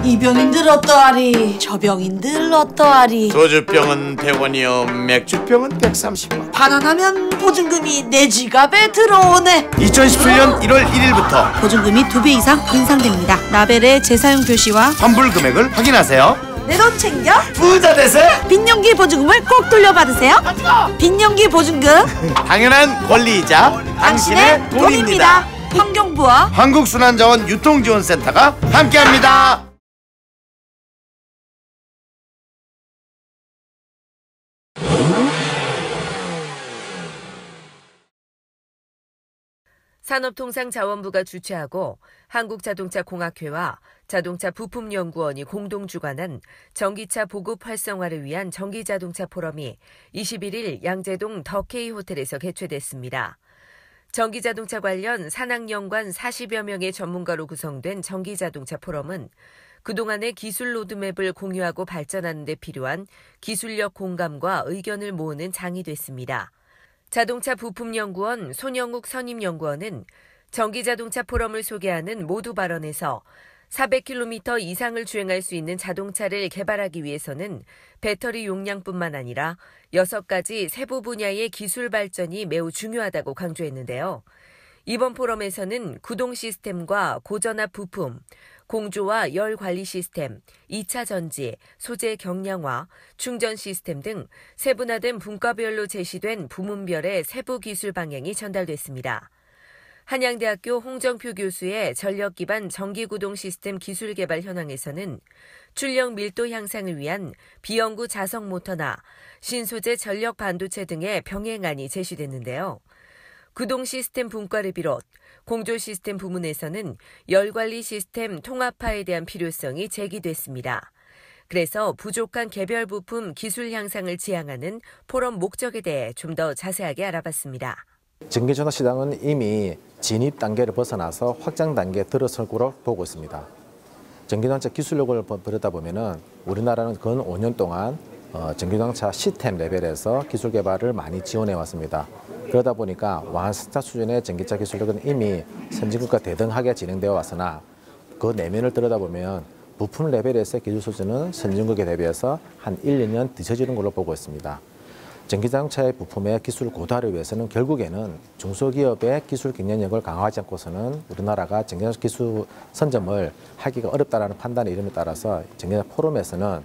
이 병인들 어떠하리? 저 병인들 어떠하리? 소주병은 100원이요 맥주병은 130원. 반환하면 보증금이 내 지갑에 들어오네. 2017년 1월 1일부터 보증금이 2배 이상 인상됩니다. 라벨의 재사용 표시와 환불 금액을 확인하세요. 내 돈 챙겨 부자 되세요. 빈년기 보증금을 꼭 돌려받으세요. 빈년기 보증금 당연한 권리이자 당신의 돈입니다. 환경부와 한국순환자원 유통지원센터가 함께합니다. 산업통상자원부가 주최하고 한국자동차공학회와 자동차 부품연구원이 공동 주관한 전기차 보급 활성화를 위한 전기자동차 포럼이 21일 양재동 더케이 호텔에서 개최됐습니다. 전기자동차 관련 산학연관 40여 명의 전문가로 구성된 전기자동차 포럼은 그동안의 기술 로드맵을 공유하고 발전하는 데 필요한 기술력 공감과 의견을 모으는 장이 됐습니다. 자동차 부품연구원 손영욱 선임연구원은 전기자동차 포럼을 소개하는 모두 발언에서 400km 이상을 주행할 수 있는 자동차를 개발하기 위해서는 배터리 용량뿐만 아니라 6가지 세부 분야의 기술 발전이 매우 중요하다고 강조했는데요. 이번 포럼에서는 구동 시스템과 고전압 부품, 공조와 열 관리 시스템, 2차 전지, 소재 경량화, 충전 시스템 등 세분화된 분과별로 제시된 부문별의 세부 기술 방향이 전달됐습니다. 한양대학교 홍정표 교수의 전력 기반 전기구동 시스템 기술 개발 현황에서는 출력 밀도 향상을 위한 비연구 자석 모터나 신소재 전력 반도체 등의 병행안이 제시됐는데요. 구동 시스템 분과를 비롯 공조 시스템 부문에서는 열관리 시스템 통합화에 대한 필요성이 제기됐습니다. 그래서 부족한 개별 부품 기술 향상을 지향하는 포럼 목적에 대해 좀 더 자세하게 알아봤습니다. 전기전화 시장은 이미 진입 단계를 벗어나서 확장 단계에 들어설 거로 보고 있습니다. 전기자동차 기술력을 보다 보면은 우리나라는 근 5년 동안 전기자동차 시스템 레벨에서 기술 개발을 많이 지원해 왔습니다. 그러다 보니까 완성차 수준의 전기차 기술력은 이미 선진국과 대등하게 진행되어 왔으나 그 내면을 들여다보면 부품 레벨에서의 기술 수준은 선진국에 대비해서 한 1, 2년 뒤처지는 걸로 보고 있습니다. 전기자동차의 부품의 기술 고도화를 위해서는 결국에는 중소기업의 기술 경쟁력을 강화하지 않고서는 우리나라가 전기자동차 기술 선점을 하기가 어렵다는 판단의 이름에 따라서 전기자동차 포럼에서는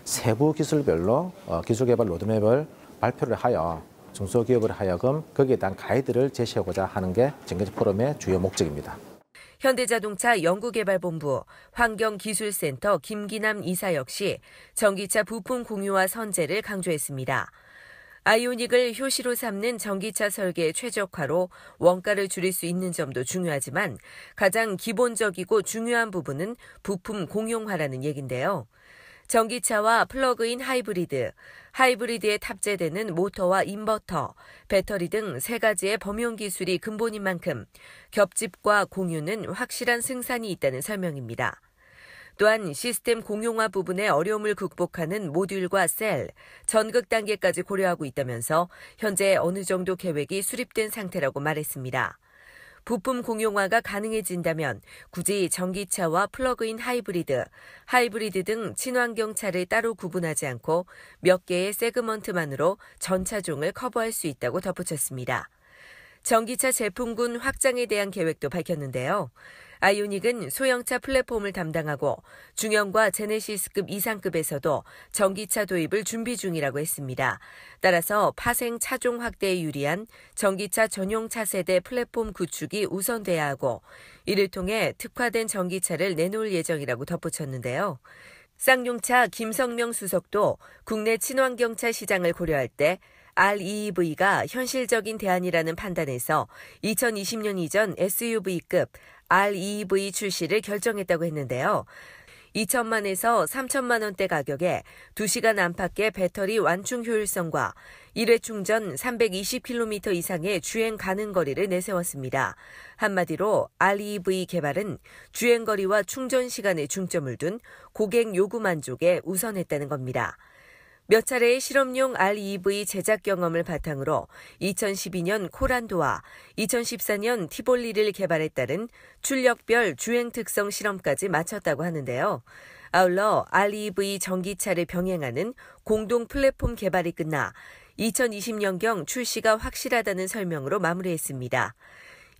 세부 기술별로 기술 개발 로드맵을 발표를 하여 중소기업을 하여금 거기에 대한 가이드를 제시하고자 하는 게 전기자동차 포럼의 주요 목적입니다. 현대자동차 연구개발본부 환경기술센터 김기남 이사 역시 전기차 부품 공유와 선제를 강조했습니다. 아이오닉을 효시로 삼는 전기차 설계 최적화로 원가를 줄일 수 있는 점도 중요하지만 가장 기본적이고 중요한 부분은 부품 공용화라는 얘긴데요. 전기차와 플러그인 하이브리드, 하이브리드에 탑재되는 모터와 인버터, 배터리 등 3가지의 범용 기술이 근본인 만큼 겹집과 공유는 확실한 승산이 있다는 설명입니다. 또한 시스템 공용화 부분의 어려움을 극복하는 모듈과 셀, 전극 단계까지 고려하고 있다면서 현재 어느 정도 계획이 수립된 상태라고 말했습니다. 부품 공용화가 가능해진다면 굳이 전기차와 플러그인 하이브리드, 하이브리드 등 친환경차를 따로 구분하지 않고 몇 개의 세그먼트만으로 전 차종을 커버할 수 있다고 덧붙였습니다. 전기차 제품군 확장에 대한 계획도 밝혔는데요. 아이오닉은 소형차 플랫폼을 담당하고 중형과 제네시스급 이상급에서도 전기차 도입을 준비 중이라고 했습니다. 따라서 파생 차종 확대에 유리한 전기차 전용 차세대 플랫폼 구축이 우선돼야 하고 이를 통해 특화된 전기차를 내놓을 예정이라고 덧붙였는데요. 쌍용차 김성명 수석도 국내 친환경차 시장을 고려할 때 REEV가 현실적인 대안이라는 판단에서 2020년 이전 SUV급 REEV 출시를 결정했다고 했는데요. 2천만에서 3천만 원대 가격에 2시간 안팎의 배터리 완충 효율성과 1회 충전 320km 이상의 주행 가능 거리를 내세웠습니다. 한마디로 REEV 개발은 주행거리와 충전 시간에 중점을 둔 고객 요구 만족에 우선했다는 겁니다. 몇 차례의 실험용 REEV 제작 경험을 바탕으로 2012년 코란도와 2014년 티볼리를 개발에 따른 출력별 주행 특성 실험까지 마쳤다고 하는데요. 아울러 REV 전기차를 병행하는 공동 플랫폼 개발이 끝나 2020년경 출시가 확실하다는 설명으로 마무리했습니다.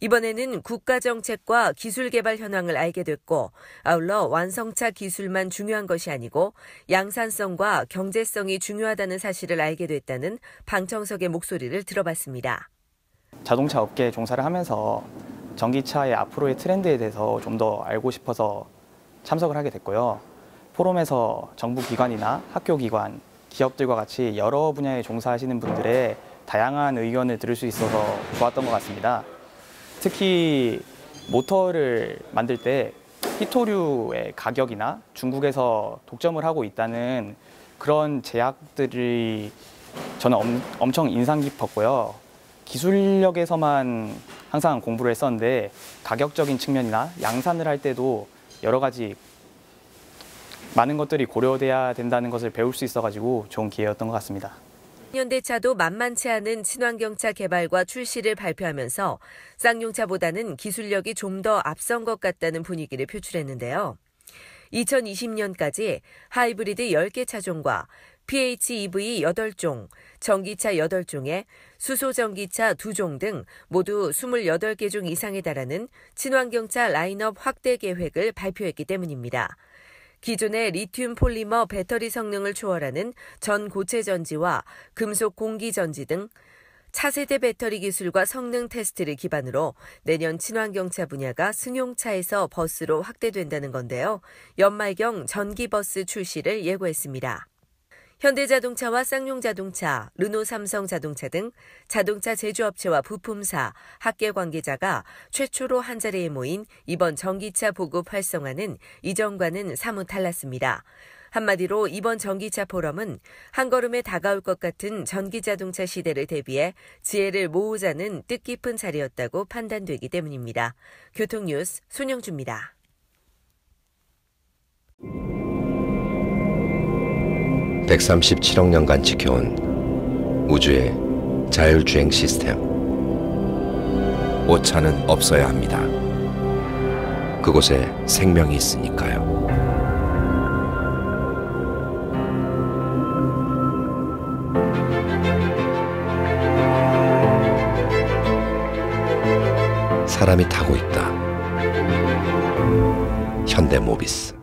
이번에는 국가정책과 기술개발 현황을 알게 됐고 아울러 완성차 기술만 중요한 것이 아니고 양산성과 경제성이 중요하다는 사실을 알게 됐다는 방청석의 목소리를 들어봤습니다. 자동차 업계에 종사를 하면서 전기차의 앞으로의 트렌드에 대해서 좀 더 알고 싶어서 참석을 하게 됐고요. 포럼에서 정부 기관이나 학교 기관, 기업들과 같이 여러 분야에 종사하시는 분들의 다양한 의견을 들을 수 있어서 좋았던 것 같습니다. 특히 모터를 만들 때 히토류의 가격이나 중국에서 독점을 하고 있다는 그런 제약들이 저는 엄청 인상 깊었고요. 기술력에서만 항상 공부를 했었는데 가격적인 측면이나 양산을 할 때도 여러 가지 많은 것들이 고려돼야 된다는 것을 배울 수 있어가지고 좋은 기회였던 것 같습니다. 현대차도 만만치 않은 친환경차 개발과 출시를 발표하면서 쌍용차보다는 기술력이 좀 더 앞선 것 같다는 분위기를 표출했는데요. 2020년까지 하이브리드 10개 차종과 PHEV 8종, 전기차 8종에 수소전기차 2종 등 모두 28개 종 이상에 달하는 친환경차 라인업 확대 계획을 발표했기 때문입니다. 기존의 리튬 폴리머 배터리 성능을 초월하는 전고체 전지와 금속 공기 전지 등 차세대 배터리 기술과 성능 테스트를 기반으로 내년 친환경차 분야가 승용차에서 버스로 확대된다는 건데요. 연말경 전기버스 출시를 예고했습니다. 현대자동차와 쌍용자동차, 르노삼성자동차 등 자동차 제조업체와 부품사, 학계 관계자가 최초로 한자리에 모인 이번 전기차 보급 활성화는 이전과는 사뭇 달랐습니다. 한마디로 이번 전기차 포럼은 한 걸음에 다가올 것 같은 전기자동차 시대를 대비해 지혜를 모으자는 뜻깊은 자리였다고 판단되기 때문입니다. 교통뉴스 손영주입니다. 137억 년간 지켜온 우주의 자율주행 시스템. 오차는 없어야 합니다. 그곳에 생명이 있으니까요. 사람이 타고 있다. 현대모비스.